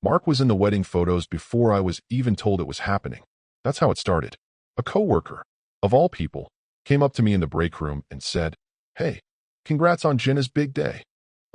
Mark was in the wedding photos before I was even told it was happening. That's how it started. A coworker, of all people, came up to me in the break room and said, "Hey, congrats on Jenna's big day."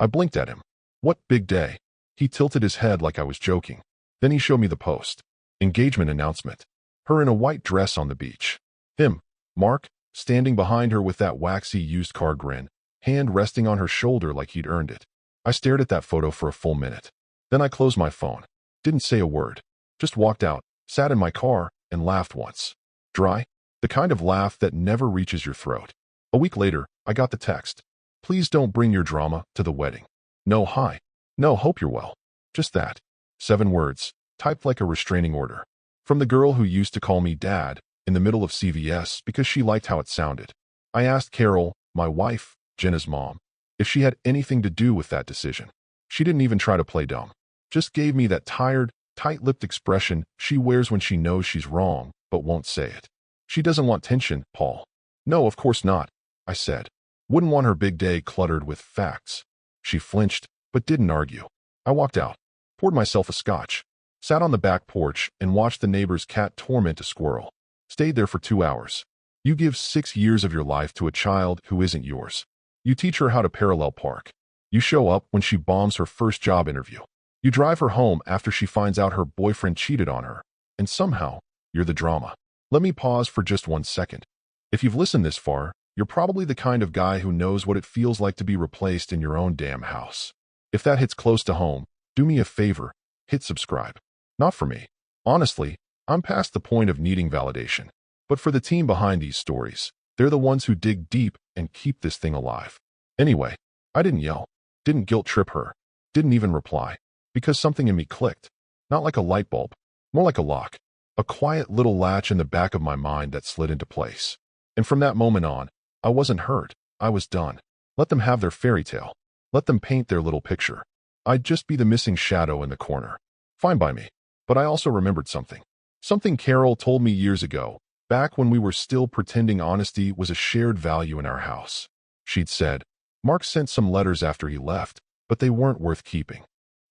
I blinked at him. "What big day?" He tilted his head like I was joking. Then he showed me the post. Engagement announcement. Her in a white dress on the beach. Him, Mark, standing behind her with that waxy used car grin, hand resting on her shoulder like he'd earned it. I stared at that photo for a full minute. Then I closed my phone. Didn't say a word. Just walked out, sat in my car, and laughed once. Dry. The kind of laugh that never reaches your throat. A week later, I got the text. "Please don't bring your drama to the wedding. No hi. No hope you're well." Just that. 7 words, typed like a restraining order. From the girl who used to call me Dad in the middle of CVS because she liked how it sounded. I asked Carol, my wife, Jenna's mom, if she had anything to do with that decision. She didn't even try to play dumb. Just gave me that tired, tight-lipped expression she wears when she knows she's wrong, but won't say it. "She doesn't want tension, Paul." "No, of course not," I said. "Wouldn't want her big day cluttered with facts." She flinched, but didn't argue. I walked out, poured myself a scotch, sat on the back porch and watched the neighbor's cat torment a squirrel. Stayed there for 2 hours. You give 6 years of your life to a child who isn't yours. You teach her how to parallel park. You show up when she bombs her first job interview. You drive her home after she finds out her boyfriend cheated on her. And somehow, you're the drama. Let me pause for just 1 second. If you've listened this far, you're probably the kind of guy who knows what it feels like to be replaced in your own damn house. If that hits close to home, do me a favor, hit subscribe. Not for me. Honestly, I'm past the point of needing validation. But for the team behind these stories, they're the ones who dig deep and keep this thing alive. Anyway, I didn't yell, didn't guilt trip her, didn't even reply, because something in me clicked. Not like a light bulb, more like a lock. A quiet little latch in the back of my mind that slid into place. And from that moment on, I wasn't hurt. I was done. Let them have their fairy tale. Let them paint their little picture. I'd just be the missing shadow in the corner. Fine by me. But I also remembered something. Something Carol told me years ago, back when we were still pretending honesty was a shared value in our house. She'd said, "Mark sent some letters after he left, but they weren't worth keeping."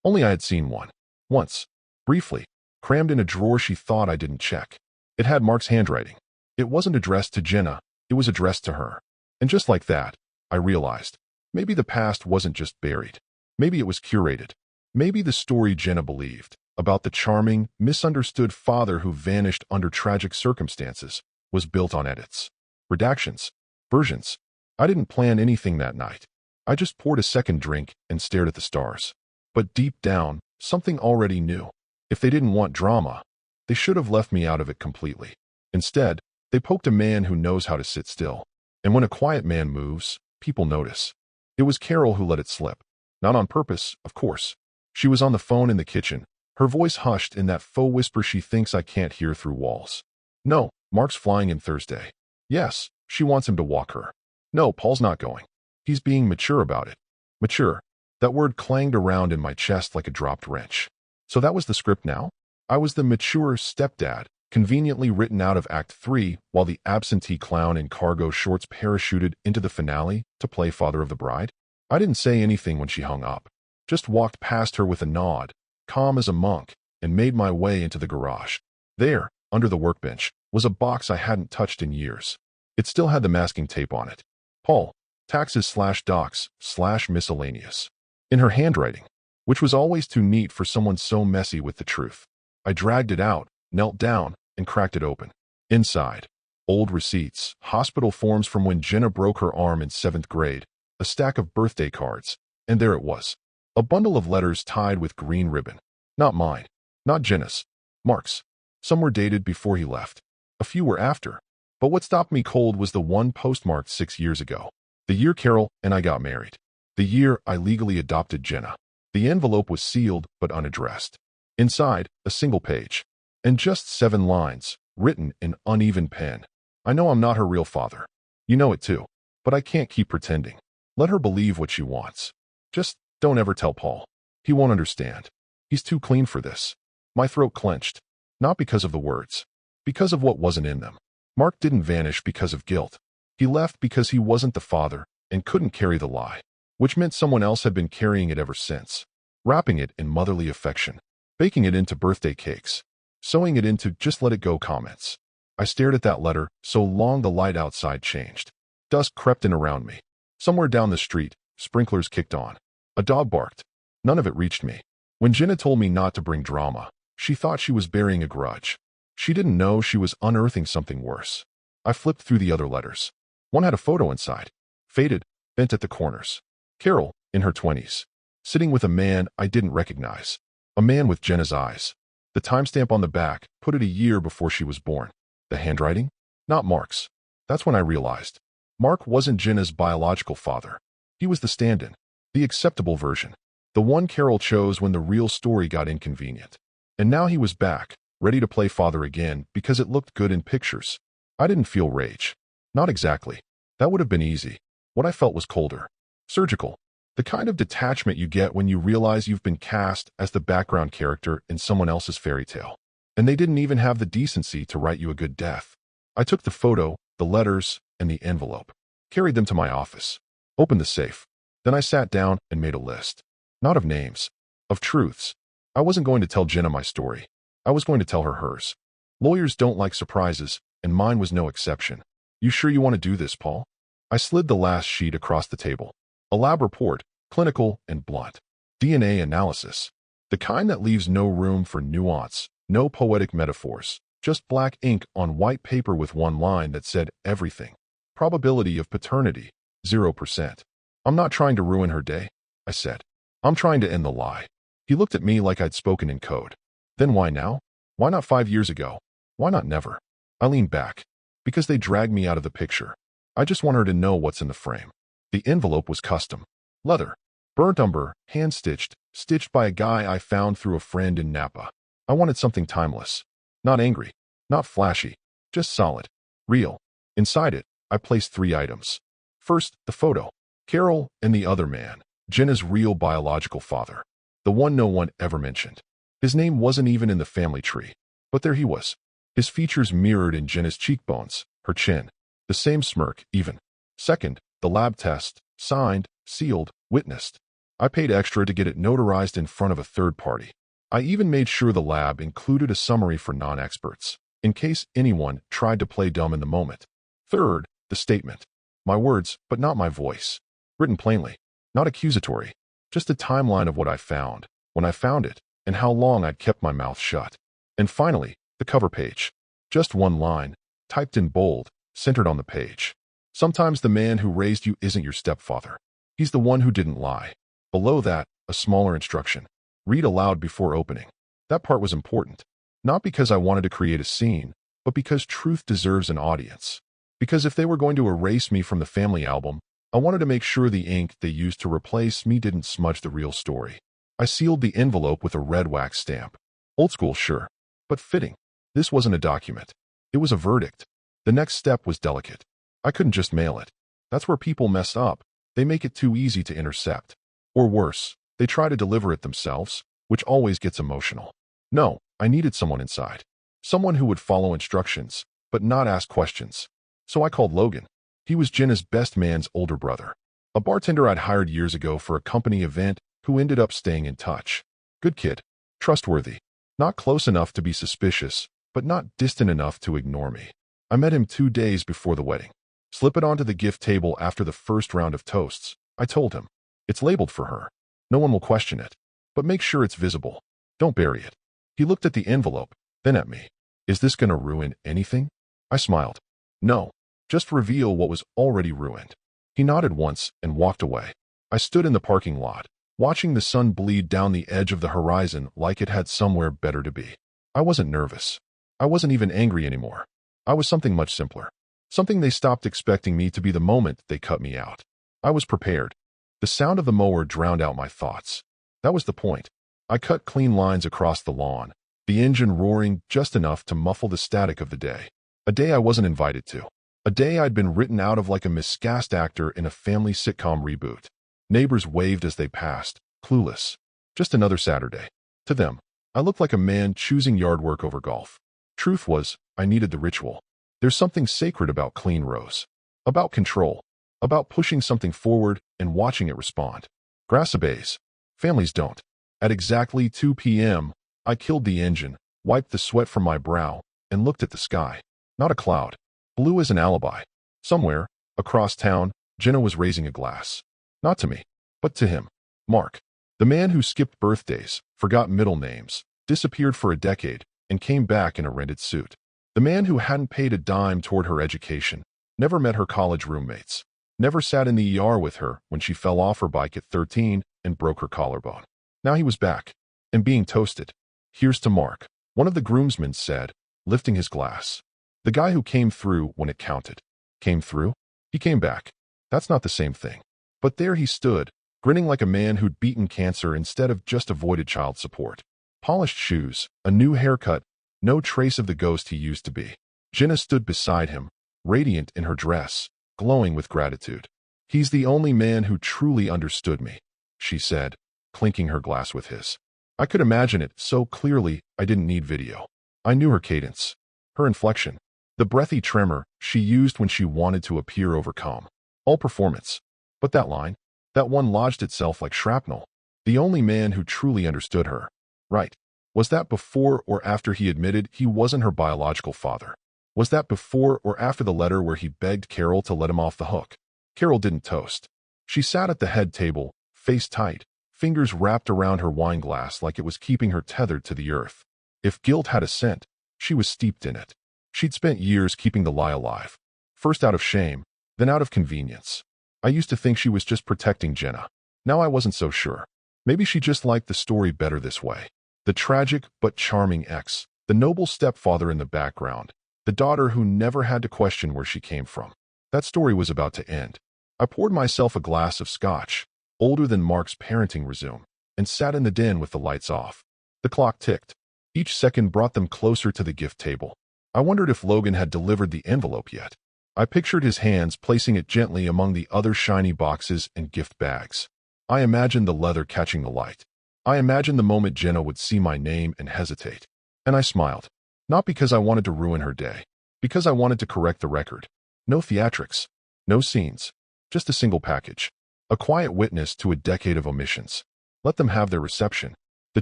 Only I had seen one. Once. Briefly. Crammed in a drawer she thought I didn't check. It had Mark's handwriting. It wasn't addressed to Jenna. It was addressed to her. And just like that, I realized, maybe the past wasn't just buried. Maybe it was curated. Maybe the story Jenna believed, about the charming, misunderstood father who vanished under tragic circumstances, was built on edits. Redactions. Versions. I didn't plan anything that night. I just poured a second drink and stared at the stars. But deep down, something already knew. If they didn't want drama, they should have left me out of it completely. Instead, they poked a man who knows how to sit still. And when a quiet man moves, people notice. It was Carol who let it slip. Not on purpose, of course. She was on the phone in the kitchen, her voice hushed in that faux whisper she thinks I can't hear through walls. "No, Mark's flying in Thursday." "Yes, she wants him to walk her." "No, Paul's not going. He's being mature about it." Mature. That word clanged around in my chest like a dropped wrench. So that was the script now? I was the mature stepdad, conveniently written out of Act 3, while the absentee clown in cargo shorts parachuted into the finale to play father of the bride? I didn't say anything when she hung up. Just walked past her with a nod, calm as a monk, and made my way into the garage. There, under the workbench, was a box I hadn't touched in years. It still had the masking tape on it. Paul, taxes/docs/miscellaneous. In her handwriting, which was always too neat for someone so messy with the truth. I dragged it out, knelt down, and cracked it open. Inside, old receipts, hospital forms from when Jenna broke her arm in 7th grade, a stack of birthday cards, and there it was. A bundle of letters tied with green ribbon. Not mine. Not Jenna's. Mark's. Some were dated before he left. A few were after. But what stopped me cold was the one postmarked 6 years ago. The year Carol and I got married. The year I legally adopted Jenna. The envelope was sealed but unaddressed. Inside, a single page. And just 7 lines, written in uneven pen. "I know I'm not her real father. You know it too. But I can't keep pretending. Let her believe what she wants. Just don't ever tell Paul. He won't understand. He's too clean for this." My throat clenched. Not because of the words. Because of what wasn't in them. Mark didn't vanish because of guilt. He left because he wasn't the father and couldn't carry the lie. Which meant someone else had been carrying it ever since. Wrapping it in motherly affection. baking it into birthday cakes, sewing it into just let it go comments. I stared at that letter so long the light outside changed. Dusk crept in around me. Somewhere down the street, sprinklers kicked on. A dog barked. None of it reached me. When Jenna told me not to bring drama, she thought she was burying a grudge. She didn't know she was unearthing something worse. I flipped through the other letters. One had a photo inside, faded, bent at the corners. Carol, in her 20s, sitting with a man I didn't recognize. A man with Jenna's eyes. The timestamp on the back put it a year before she was born. The handwriting? Not Mark's. That's when I realized. Mark wasn't Jenna's biological father. He was the stand-in, the acceptable version, the one Carol chose when the real story got inconvenient. And now he was back, ready to play father again because it looked good in pictures. I didn't feel rage. Not exactly. That would have been easy. What I felt was colder. Surgical. The kind of detachment you get when you realize you've been cast as the background character in someone else's fairy tale. And they didn't even have the decency to write you a good death. I took the photo, the letters, and the envelope. Carried them to my office. Opened the safe. Then I sat down and made a list. Not of names. Of truths. I wasn't going to tell Jenna my story. I was going to tell her hers. Lawyers don't like surprises, and mine was no exception. You sure you want to do this, Paul? I slid the last sheet across the table. A lab report, clinical and blunt. DNA analysis. The kind that leaves no room for nuance, no poetic metaphors. Just black ink on white paper with one line that said everything. Probability of paternity, 0%. I'm not trying to ruin her day, I said. I'm trying to end the lie. He looked at me like I'd spoken in code. Then why now? Why not 5 years ago? Why not never? I leaned back. Because they dragged me out of the picture. I just want her to know what's in the frame. The envelope was custom. Leather. Burnt umber, hand-stitched, stitched by a guy I found through a friend in Napa. I wanted something timeless. Not angry. Not flashy. Just solid. Real. Inside it, I placed 3 items. First, the photo. Carol and the other man. Jenna's real biological father. The one no one ever mentioned. His name wasn't even in the family tree. But there he was. His features mirrored in Jenna's cheekbones, her chin. The same smirk, even. Second, the lab test. Signed, sealed, witnessed. I paid extra to get it notarized in front of a third party. I even made sure the lab included a summary for non-experts, in case anyone tried to play dumb in the moment. Third, the statement. My words, but not my voice. Written plainly. Not accusatory. Just a timeline of what I found, when I found it, and how long I'd kept my mouth shut. And finally, the cover page. Just one line, typed in bold, centered on the page. Sometimes the man who raised you isn't your stepfather. He's the one who didn't lie. Below that, a smaller instruction. Read aloud before opening. That part was important. Not because I wanted to create a scene, but because truth deserves an audience. Because if they were going to erase me from the family album, I wanted to make sure the ink they used to replace me didn't smudge the real story. I sealed the envelope with a red wax stamp. Old school, sure, but fitting. This wasn't a document. It was a verdict. The next step was delicate. I couldn't just mail it. That's where people mess up. They make it too easy to intercept. Or worse, they try to deliver it themselves, which always gets emotional. No, I needed someone inside. Someone who would follow instructions, but not ask questions. So I called Logan. He was Jenna's best man's older brother. A bartender I'd hired years ago for a company event who ended up staying in touch. Good kid. Trustworthy. Not close enough to be suspicious, but not distant enough to ignore me. I met him 2 days before the wedding. Slip it onto the gift table after the first round of toasts, I told him. It's labeled for her. No one will question it. But make sure it's visible. Don't bury it. He looked at the envelope, then at me. Is this going to ruin anything? I smiled. No. Just reveal what was already ruined. He nodded once and walked away. I stood in the parking lot, watching the sun bleed down the edge of the horizon like it had somewhere better to be. I wasn't nervous. I wasn't even angry anymore. I was something much simpler. Something they stopped expecting me to be the moment they cut me out. I was prepared. The sound of the mower drowned out my thoughts. That was the point. I cut clean lines across the lawn, the engine roaring just enough to muffle the static of the day. A day I wasn't invited to. A day I'd been written out of like a miscast actor in a family sitcom reboot. Neighbors waved as they passed, clueless. Just another Saturday. To them, I looked like a man choosing yard work over golf. Truth was, I needed the ritual. There's something sacred about clean rows. About control. About pushing something forward and watching it respond. Grass obeys. Families don't. At exactly 2 p.m., I killed the engine, wiped the sweat from my brow, and looked at the sky. Not a cloud. Blue as an alibi. Somewhere, across town, Jenna was raising a glass. Not to me, but to him. Mark. The man who skipped birthdays, forgot middle names, disappeared for a decade, and came back in a rented suit. The man who hadn't paid a dime toward her education, never met her college roommates, never sat in the ER with her when she fell off her bike at 13 and broke her collarbone. Now he was back, and being toasted. Here's to Mark, one of the groomsmen said, lifting his glass. The guy who came through when it counted. Came through? He came back. That's not the same thing. But there he stood, grinning like a man who'd beaten cancer instead of just avoided child support. Polished shoes, a new haircut, no trace of the ghost he used to be. Jenna stood beside him, radiant in her dress, glowing with gratitude. He's the only man who truly understood me, she said, clinking her glass with his. I could imagine it so clearly I didn't need video. I knew her cadence, her inflection, the breathy tremor she used when she wanted to appear overcome. All performance. But that line, that one lodged itself like shrapnel. The only man who truly understood her. Right. Was that before or after he admitted he wasn't her biological father? Was that before or after the letter where he begged Carol to let him off the hook? Carol didn't toast. She sat at the head table, face tight, fingers wrapped around her wine glass like it was keeping her tethered to the earth. If guilt had a scent, she was steeped in it. She'd spent years keeping the lie alive. First out of shame, then out of convenience. I used to think she was just protecting Jenna. Now I wasn't so sure. Maybe she just liked the story better this way. The tragic but charming ex, the noble stepfather in the background, the daughter who never had to question where she came from. That story was about to end. I poured myself a glass of scotch, older than Mark's parenting resume, and sat in the den with the lights off. The clock ticked. Each second brought them closer to the gift table. I wondered if Logan had delivered the envelope yet. I pictured his hands placing it gently among the other shiny boxes and gift bags. I imagined the leather catching the light. I imagined the moment Jenna would see my name and hesitate. And I smiled. Not because I wanted to ruin her day. Because I wanted to correct the record. No theatrics. No scenes. Just a single package. A quiet witness to a decade of omissions. Let them have their reception. The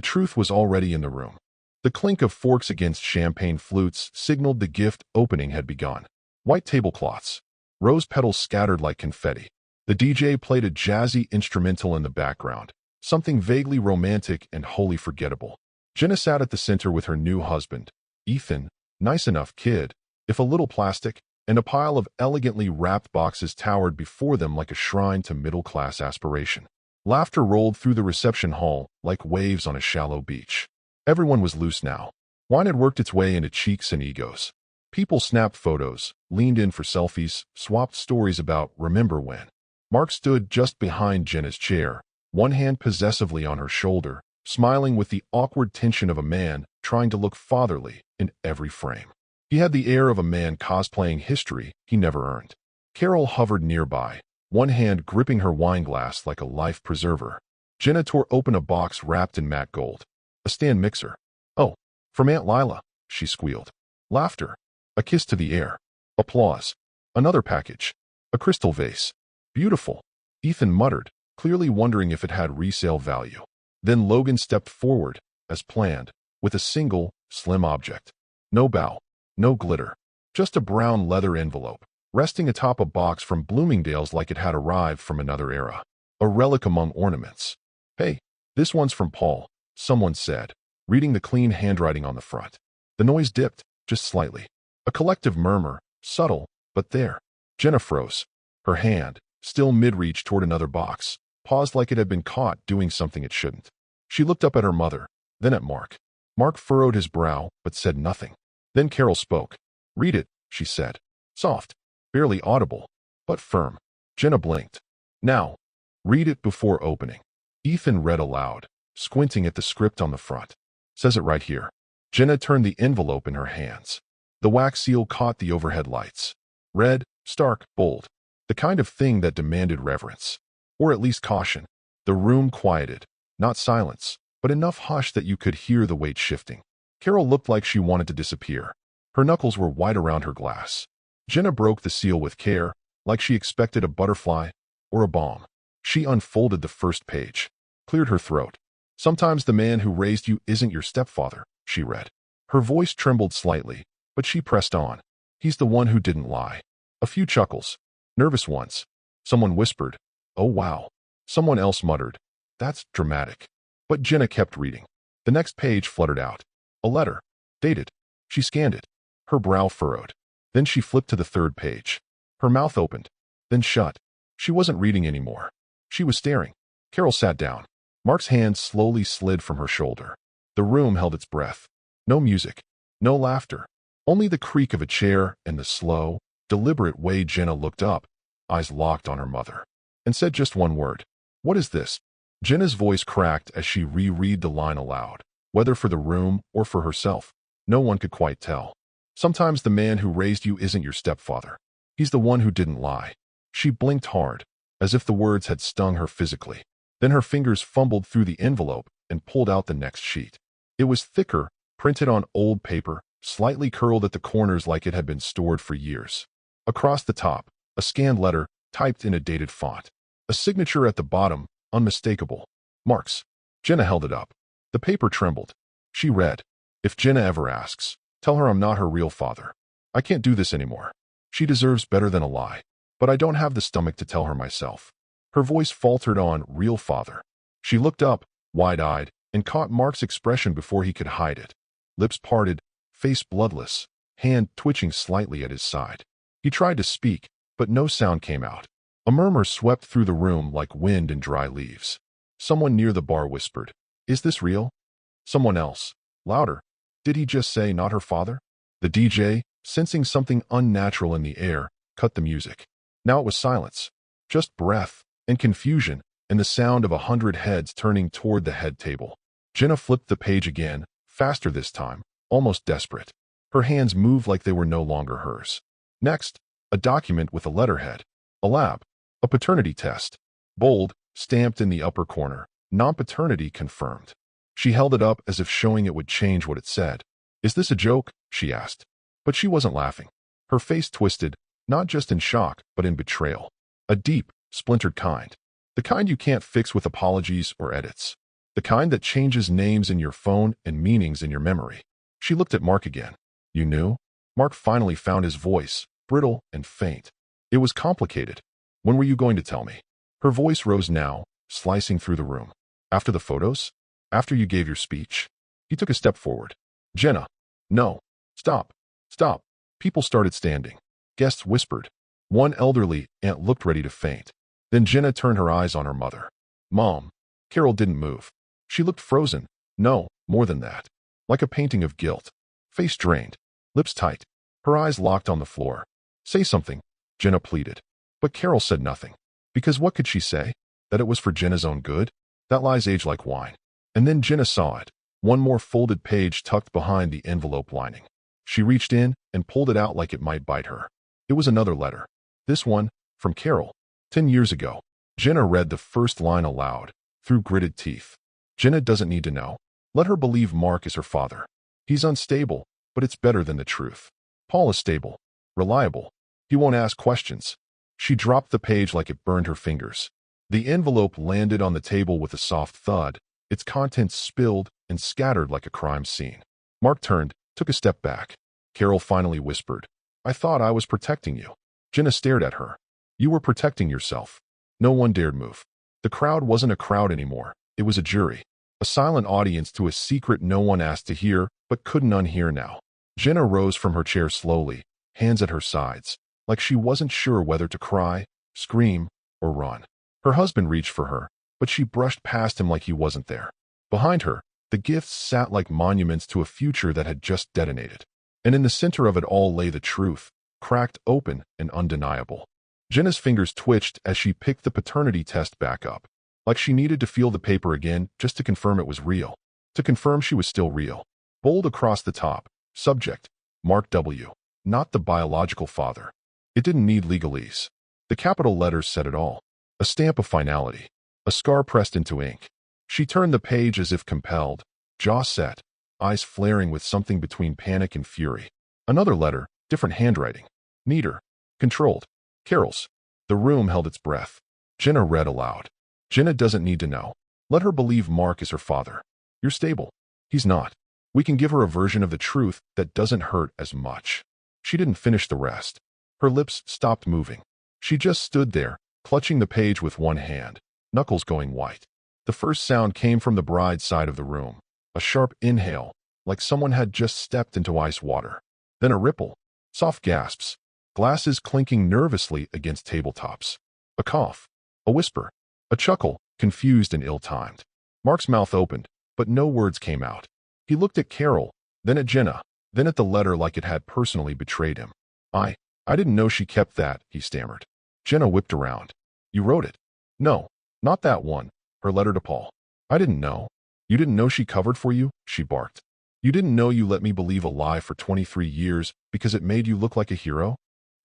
truth was already in the room. The clink of forks against champagne flutes signaled the gift opening had begun. White tablecloths. Rose petals scattered like confetti. The DJ played a jazzy instrumental in the background. Something vaguely romantic and wholly forgettable. Jenna sat at the center with her new husband, Ethan, nice enough kid, if a little plastic, and a pile of elegantly wrapped boxes towered before them like a shrine to middle-class aspiration. Laughter rolled through the reception hall like waves on a shallow beach. Everyone was loose now. Wine had worked its way into cheeks and egos. People snapped photos, leaned in for selfies, swapped stories about remember when. Mark stood just behind Jenna's chair, one hand possessively on her shoulder, smiling with the awkward tension of a man trying to look fatherly in every frame. He had the air of a man cosplaying history he never earned. Carol hovered nearby, one hand gripping her wine glass like a life preserver. Jenna tore open a box wrapped in matte gold. A stand mixer. Oh, from Aunt Lila, she squealed. Laughter. A kiss to the air. Applause. Another package. A crystal vase. Beautiful. Ethan muttered, clearly wondering if it had resale value. Then Logan stepped forward, as planned, with a single, slim object. No bow. No glitter. Just a brown leather envelope, resting atop a box from Bloomingdale's like it had arrived from another era. A relic among ornaments. Hey, this one's from Paul, someone said, reading the clean handwriting on the front. The noise dipped, just slightly. A collective murmur, subtle, but there. Jenna froze. Her hand, still mid-reach toward another box, paused like it had been caught doing something it shouldn't. She looked up at her mother, then at Mark. Mark furrowed his brow, but said nothing. Then Carol spoke. Read it, she said. Soft, barely audible, but firm. Jenna blinked. Now, read it before opening. Ethan read aloud, squinting at the script on the front. Says it right here. Jenna turned the envelope in her hands. The wax seal caught the overhead lights. Red, stark, bold. The kind of thing that demanded reverence. Or at least caution. The room quieted. Not silence, but enough hush that you could hear the weight shifting. Carol looked like she wanted to disappear. Her knuckles were white around her glass. Jenna broke the seal with care, like she expected a butterfly or a bomb. She unfolded the first page, cleared her throat. Sometimes the man who raised you isn't your stepfather, she read. Her voice trembled slightly, but she pressed on. He's the one who didn't lie. A few chuckles. Nervous ones. Someone whispered, "Oh wow." Someone else muttered, "That's dramatic." But Jenna kept reading. The next page fluttered out. A letter. Dated. She scanned it. Her brow furrowed. Then she flipped to the third page. Her mouth opened, then shut. She wasn't reading anymore. She was staring. Carol sat down. Mark's hand slowly slid from her shoulder. The room held its breath. No music. No laughter. Only the creak of a chair and the slow, deliberate way Jenna looked up, eyes locked on her mother, and said just one word. "What is this?" Jenna's voice cracked as she reread the line aloud. Whether for the room or for herself, no one could quite tell. Sometimes the man who raised you isn't your stepfather. He's the one who didn't lie. She blinked hard, as if the words had stung her physically. Then her fingers fumbled through the envelope and pulled out the next sheet. It was thicker, printed on old paper, slightly curled at the corners like it had been stored for years. Across the top, a scanned letter, typed in a dated font. A signature at the bottom, unmistakable. Mark's. Jenna held it up. The paper trembled. She read, "If Jenna ever asks, tell her I'm not her real father. I can't do this anymore. She deserves better than a lie. But I don't have the stomach to tell her myself." Her voice faltered on real father. She looked up, wide-eyed, and caught Mark's expression before he could hide it. Lips parted, face bloodless, hand twitching slightly at his side. He tried to speak, but no sound came out. A murmur swept through the room like wind in dry leaves. Someone near the bar whispered, "Is this real?" Someone else, louder, "Did he just say not her father?" The DJ, sensing something unnatural in the air, cut the music. Now it was silence, just breath and confusion and the sound of 100 heads turning toward the head table. Jenna flipped the page again, faster this time, almost desperate. Her hands moved like they were no longer hers. Next, a document with a letterhead. A lab. A paternity test. Bold, stamped in the upper corner. Non-paternity confirmed. She held it up as if showing it would change what it said. "Is this a joke?" she asked. But she wasn't laughing. Her face twisted, not just in shock, but in betrayal. A deep, splintered kind. The kind you can't fix with apologies or edits. The kind that changes names in your phone and meanings in your memory. She looked at Mark again. "You knew?" Mark finally found his voice, brittle and faint. "It was complicated. When were you going to tell me?" Her voice rose now, slicing through the room. "After the photos? After you gave your speech?" He took a step forward. "Jenna. No. Stop. Stop." People started standing. Guests whispered. One elderly aunt looked ready to faint. Then Jenna turned her eyes on her mother. "Mom." Carol didn't move. She looked frozen. No, more than that. Like a painting of guilt. Face drained. Lips tight. Her eyes locked on the floor. "Say something," Jenna pleaded. But Carol said nothing. Because what could she say? That it was for Jenna's own good? That lies age like wine. And then Jenna saw it. One more folded page tucked behind the envelope lining. She reached in and pulled it out like it might bite her. It was another letter. This one, from Carol. 10 years ago. Jenna read the first line aloud, through gritted teeth. Jenna doesn't need to know. Let her believe Mark is her father. He's unstable, but it's better than the truth. Paul is stable. Reliable. He won't ask questions. She dropped the page like it burned her fingers. The envelope landed on the table with a soft thud, its contents spilled and scattered like a crime scene. Mark turned, took a step back. Carol finally whispered, "I thought I was protecting you." Jenna stared at her. "You were protecting yourself." No one dared move. The crowd wasn't a crowd anymore. It was a jury. A silent audience to a secret no one asked to hear, but couldn't unhear now. Jenna rose from her chair slowly, hands at her sides, like she wasn't sure whether to cry, scream, or run. Her husband reached for her, but she brushed past him like he wasn't there. Behind her, the gifts sat like monuments to a future that had just detonated. And in the center of it all lay the truth, cracked open and undeniable. Jenna's fingers twitched as she picked the paternity test back up, like she needed to feel the paper again just to confirm it was real, to confirm she was still real. Bold across the top, subject, Mark W., not the biological father. It didn't need legalese. The capital letters said it all. A stamp of finality. A scar pressed into ink. She turned the page as if compelled, jaw set, eyes flaring with something between panic and fury. Another letter, different handwriting. Neater. Controlled. Carol's. The room held its breath. Jenna read aloud. "Jenna doesn't need to know. Let her believe Mark is her father. You're stable. He's not. We can give her a version of the truth that doesn't hurt as much. She didn't finish the rest. Her lips stopped moving. She just stood there, clutching the page with one hand, knuckles going white. The first sound came from the bride's side of the room. A sharp inhale, like someone had just stepped into ice water. Then a ripple, soft gasps, glasses clinking nervously against tabletops. A cough, a whisper, a chuckle, confused and ill-timed. Mark's mouth opened, but no words came out. He looked at Carol, then at Jenna, then at the letter like it had personally betrayed him. I didn't know she kept that, he stammered. Jenna whipped around. You wrote it? No, not that one. Her letter to Paul. I didn't know. You didn't know she covered for you? She barked. You didn't know you let me believe a lie for 23 years because it made you look like a hero?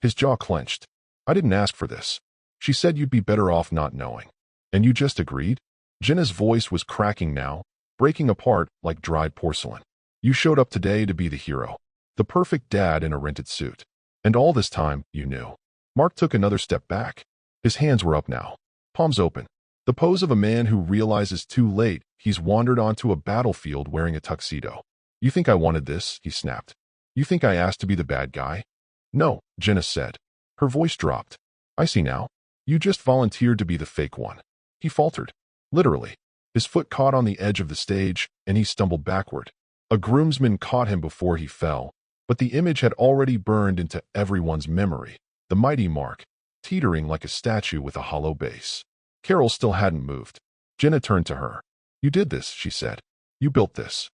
His jaw clenched. I didn't ask for this. She said you'd be better off not knowing. And you just agreed? Jenna's voice was cracking now, breaking apart like dried porcelain. You showed up today to be the hero, the perfect dad in a rented suit. And all this time, you knew. Mark took another step back. His hands were up now, palms open. The pose of a man who realizes too late he's wandered onto a battlefield wearing a tuxedo. You think I wanted this? He snapped. You think I asked to be the bad guy? No, Jenna said. Her voice dropped. I see now. You just volunteered to be the fake one. He faltered. Literally. His foot caught on the edge of the stage, and he stumbled backward. A groomsman caught him before he fell, but the image had already burned into everyone's memory. The mighty Mark, teetering like a statue with a hollow base. Carol still hadn't moved. Jenna turned to her. You did this, she said. You built this.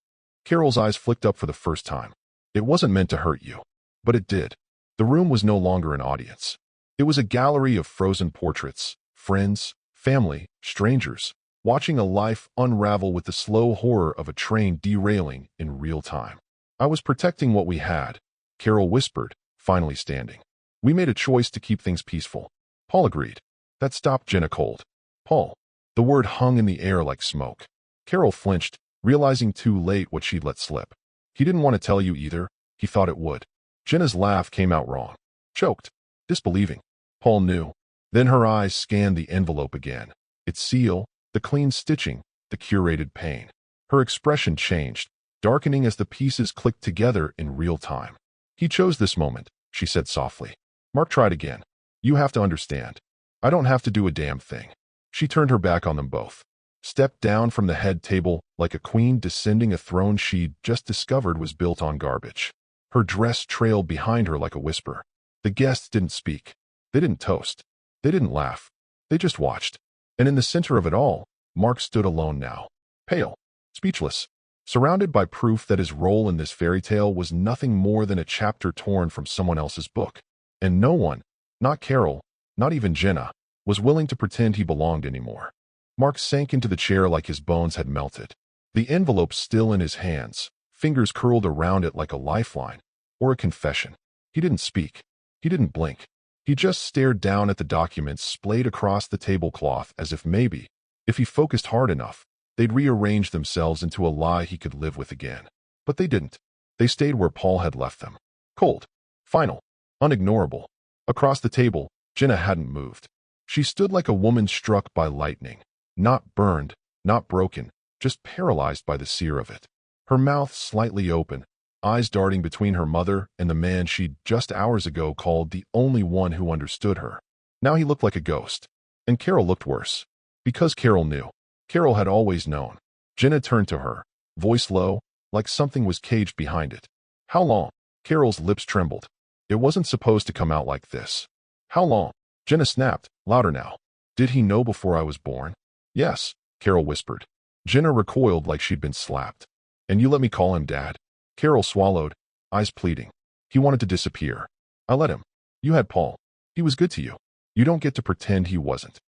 Carol's eyes flicked up for the first time. It wasn't meant to hurt you. But it did. The room was no longer an audience. It was a gallery of frozen portraits, friends, family, strangers, watching a life unravel with the slow horror of a train derailing in real time. I was protecting what we had, Carol whispered, finally standing. We made a choice to keep things peaceful. Paul agreed. That stopped Jenna cold. Paul. The word hung in the air like smoke. Carol flinched, realizing too late what she'd let slip. He didn't want to tell you either. He thought it would. Jenna's laugh came out wrong. Choked. Disbelieving. Paul knew. Then her eyes scanned the envelope again. Its seal, the clean stitching, the curated pain. Her expression changed, darkening as the pieces clicked together in real time. He chose this moment, she said softly. Mark tried again. You have to understand. I don't have to do a damn thing. She turned her back on them both. Stepped down from the head table like a queen descending a throne she'd just discovered was built on garbage. Her dress trailed behind her like a whisper. The guests didn't speak. They didn't toast. They didn't laugh. They just watched. And in the center of it all, Mark stood alone now. Pale. Speechless. Surrounded by proof that his role in this fairy tale was nothing more than a chapter torn from someone else's book. And no one, not Carol, not even Jenna, was willing to pretend he belonged anymore. Mark sank into the chair like his bones had melted. The envelope still in his hands, fingers curled around it like a lifeline, or a confession. He didn't speak. He didn't blink. He just stared down at the documents splayed across the tablecloth as if maybe, if he focused hard enough, they'd rearrange themselves into a lie he could live with again. But they didn't. They stayed where Paul had left them. Cold. Final. Unignorable. Across the table, Jenna hadn't moved. She stood like a woman struck by lightning. Not burned, not broken, just paralyzed by the sear of it. Her mouth slightly open, eyes darting between her mother and the man she'd just hours ago called the only one who understood her. Now he looked like a ghost. And Carol looked worse. Because Carol knew. Carol had always known. Jenna turned to her, voice low, like something was caged behind it. How long? Carol's lips trembled. It wasn't supposed to come out like this. How long? Jenna snapped, louder now. Did he know before I was born? Yes, Carol whispered. Jenna recoiled like she'd been slapped. And you let me call him Dad? Carol swallowed, eyes pleading. He wanted to disappear. I let him. You had Paul. He was good to you. You don't get to pretend he wasn't.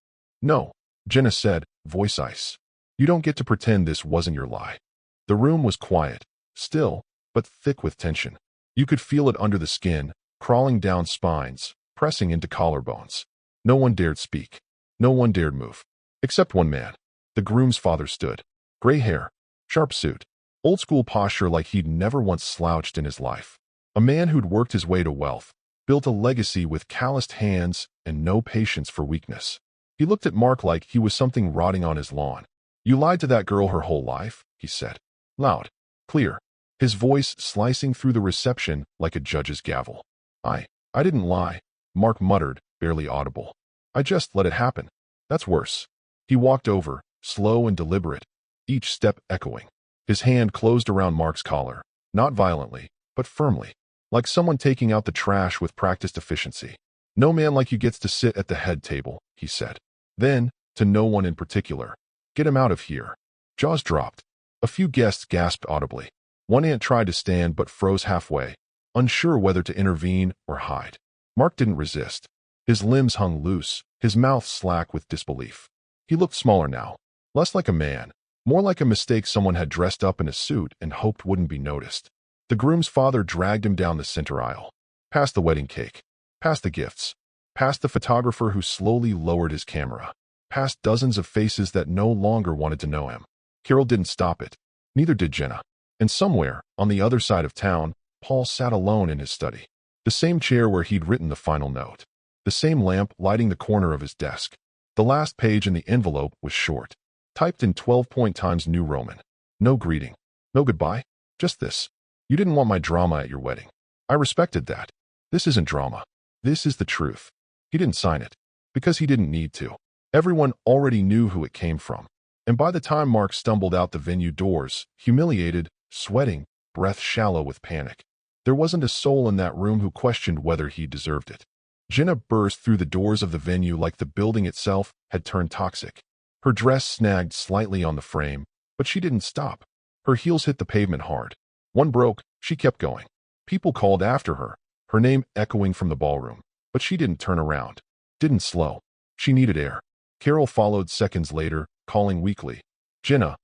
No, Jenna said, voice ice. You don't get to pretend this wasn't your lie. The room was quiet, still, but thick with tension. You could feel it under the skin, crawling down spines, pressing into collarbones. No one dared speak. No one dared move. Except one man. The groom's father stood. Gray hair, sharp suit, old-school posture like he'd never once slouched in his life. A man who'd worked his way to wealth, built a legacy with calloused hands and no patience for weakness. He looked at Mark like he was something rotting on his lawn. You lied to that girl her whole life, he said. Loud, clear, his voice slicing through the reception like a judge's gavel. I didn't lie, Mark muttered, barely audible. I just let it happen. That's worse. He walked over, slow and deliberate, each step echoing. His hand closed around Mark's collar, not violently, but firmly, like someone taking out the trash with practiced efficiency. No man like you gets to sit at the head table, he said. Then, to no one in particular, get him out of here. Jaws dropped. A few guests gasped audibly. One aunt tried to stand but froze halfway, unsure whether to intervene or hide. Mark didn't resist. His limbs hung loose, his mouth slack with disbelief. He looked smaller now, less like a man, more like a mistake someone had dressed up in a suit and hoped wouldn't be noticed. The groom's father dragged him down the center aisle, past the wedding cake, past the gifts, past the photographer who slowly lowered his camera, past dozens of faces that no longer wanted to know him. Carol didn't stop it. Neither did Jenna. And somewhere, on the other side of town, Paul sat alone in his study. The same chair where he'd written the final note. The same lamp lighting the corner of his desk. The last page in the envelope was short, typed in 12-point Times New Roman. No greeting. No goodbye. Just this. You didn't want my drama at your wedding. I respected that. This isn't drama. This is the truth. He didn't sign it. Because he didn't need to. Everyone already knew who it came from. And by the time Mark stumbled out the venue doors, humiliated, sweating, breath shallow with panic, there wasn't a soul in that room who questioned whether he deserved it. Jenna burst through the doors of the venue like the building itself had turned toxic. Her dress snagged slightly on the frame, but she didn't stop. Her heels hit the pavement hard. One broke, she kept going. People called after her, her name echoing from the ballroom. But she didn't turn around. Didn't slow. She needed air. Carol followed seconds later, calling weakly. Jenna.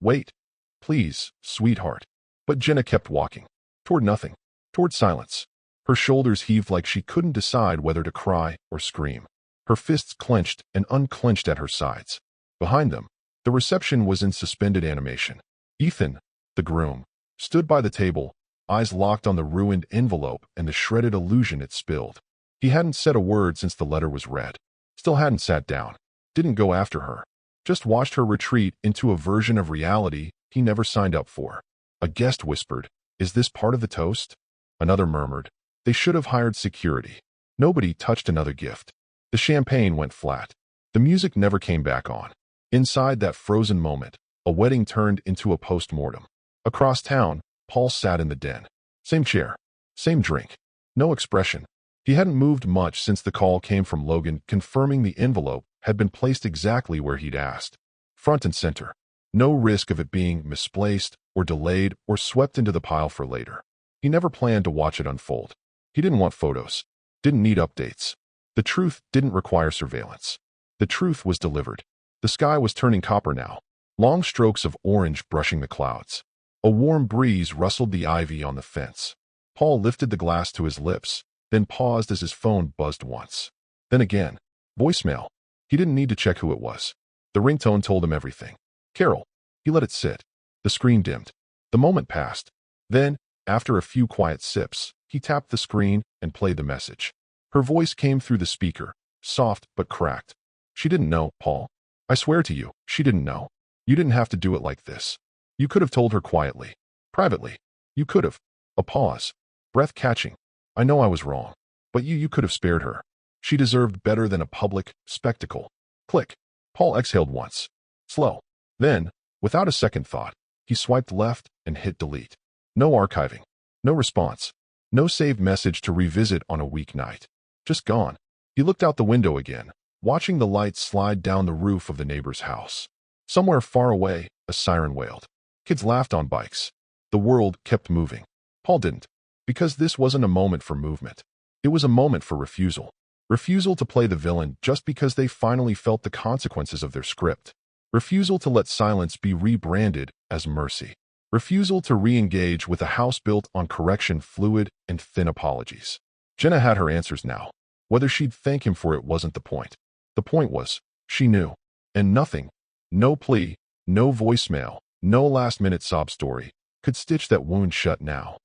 Wait. Please, sweetheart. But Jenna kept walking. Toward nothing. Toward silence. Her shoulders heaved like she couldn't decide whether to cry or scream. Her fists clenched and unclenched at her sides. Behind them, the reception was in suspended animation. Ethan, the groom, stood by the table, eyes locked on the ruined envelope and the shredded illusion it spilled. He hadn't said a word since the letter was read. Still hadn't sat down. Didn't go after her. Just watched her retreat into a version of reality he never signed up for. A guest whispered, "Is this part of the toast?" Another murmured, "They should have hired security." Nobody touched another gift. The champagne went flat. The music never came back on. Inside that frozen moment, a wedding turned into a post-mortem. Across town, Paul sat in the den. Same chair. Same drink. No expression. He hadn't moved much since the call came from Logan confirming the envelope had been placed exactly where he'd asked. Front and center. No risk of it being misplaced or delayed or swept into the pile for later. He never planned to watch it unfold. He didn't want photos. Didn't need updates. The truth didn't require surveillance. The truth was delivered. The sky was turning copper now. Long strokes of orange brushing the clouds. A warm breeze rustled the ivy on the fence. Paul lifted the glass to his lips, then paused as his phone buzzed once. Then again. Voicemail. He didn't need to check who it was. The ringtone told him everything. Carol. He let it sit. The screen dimmed. The moment passed. Then, after a few quiet sips, he tapped the screen and played the message. Her voice came through the speaker, soft but cracked. She didn't know, Paul. I swear to you, she didn't know. You didn't have to do it like this. You could have told her quietly. Privately. You could have. A pause. Breath catching. I know I was wrong. But you could have spared her. She deserved better than a public spectacle. Click. Paul exhaled once. Slow. Then, without a second thought, he swiped left and hit delete. No archiving. No response. No saved message to revisit on a weeknight. Just gone. He looked out the window again, watching the lights slide down the roof of the neighbor's house. Somewhere far away, a siren wailed. Kids laughed on bikes. The world kept moving. Paul didn't. Because this wasn't a moment for movement. It was a moment for refusal. Refusal to play the villain just because they finally felt the consequences of their script. Refusal to let silence be rebranded as mercy. Refusal to re-engage with a house built on correction, fluid, and thin apologies. Jenna had her answers now. Whether she'd thank him for it wasn't the point. The point was, she knew. And nothing, no plea, no voicemail, no last-minute sob story, could stitch that wound shut now.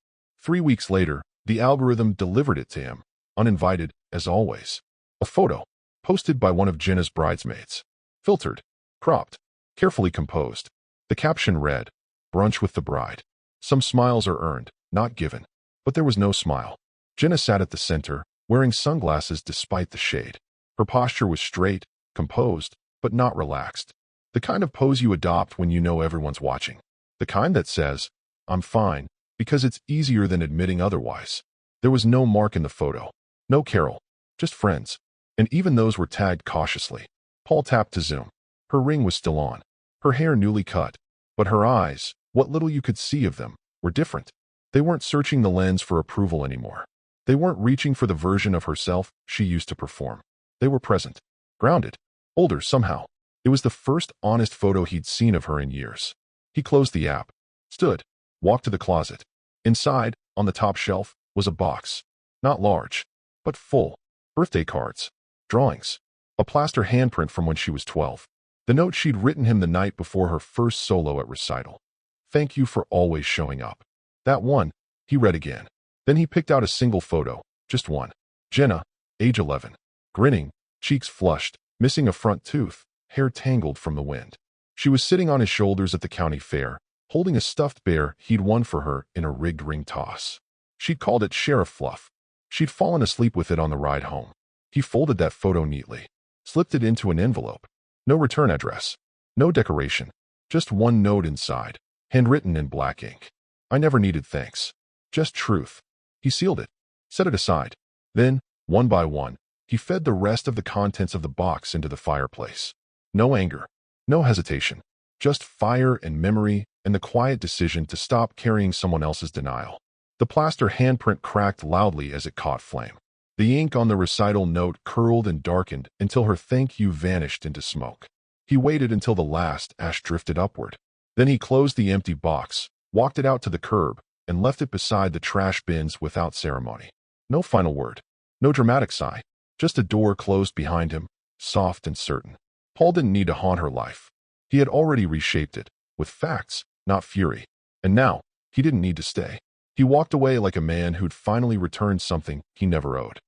3 weeks later, the algorithm delivered it to him, uninvited, as always. A photo, posted by one of Jenna's bridesmaids. Filtered, cropped, carefully composed. The caption read, "Brunch with the bride. Some smiles are earned, not given." But there was no smile. Jenna sat at the center, wearing sunglasses despite the shade. Her posture was straight, composed, but not relaxed. The kind of pose you adopt when you know everyone's watching. The kind that says, "I'm fine," because it's easier than admitting otherwise. There was no Mark in the photo. No Carol. Just friends. And even those were tagged cautiously. Paul tapped to zoom. Her ring was still on. Her hair newly cut. But her eyes, what little you could see of them, were different. They weren't searching the lens for approval anymore. They weren't reaching for the version of herself she used to perform. They were present. Grounded. Older somehow. It was the first honest photo he'd seen of her in years. He closed the app. Stood. Walked to the closet. Inside, on the top shelf, was a box. Not large, but full. Birthday cards. Drawings. A plaster handprint from when she was 12. The note she'd written him the night before her first solo at recital. "Thank you for always showing up." That one, he read again. Then he picked out a single photo. Just one. Jenna, age 11. Grinning, cheeks flushed, missing a front tooth, hair tangled from the wind. She was sitting on his shoulders at the county fair, holding a stuffed bear he'd won for her in a rigged ring toss. She'd called it Sheriff Fluff. She'd fallen asleep with it on the ride home. He folded that photo neatly, slipped it into an envelope. No return address. No decoration. Just one note inside, handwritten in black ink. "I never needed thanks. Just truth." He sealed it, set it aside. Then, one by one, he fed the rest of the contents of the box into the fireplace. No anger. No hesitation. Just fire and memory and the quiet decision to stop carrying someone else's denial. The plaster handprint cracked loudly as it caught flame. The ink on the recital note curled and darkened until her thank you vanished into smoke. He waited until the last ash drifted upward. Then he closed the empty box, walked it out to the curb, and left it beside the trash bins without ceremony. No final word. No dramatic sigh. Just a door closed behind him, soft and certain. Paul didn't need to haunt her life. He had already reshaped it, with facts, not fury. And now, he didn't need to stay. He walked away like a man who'd finally returned something he never owed.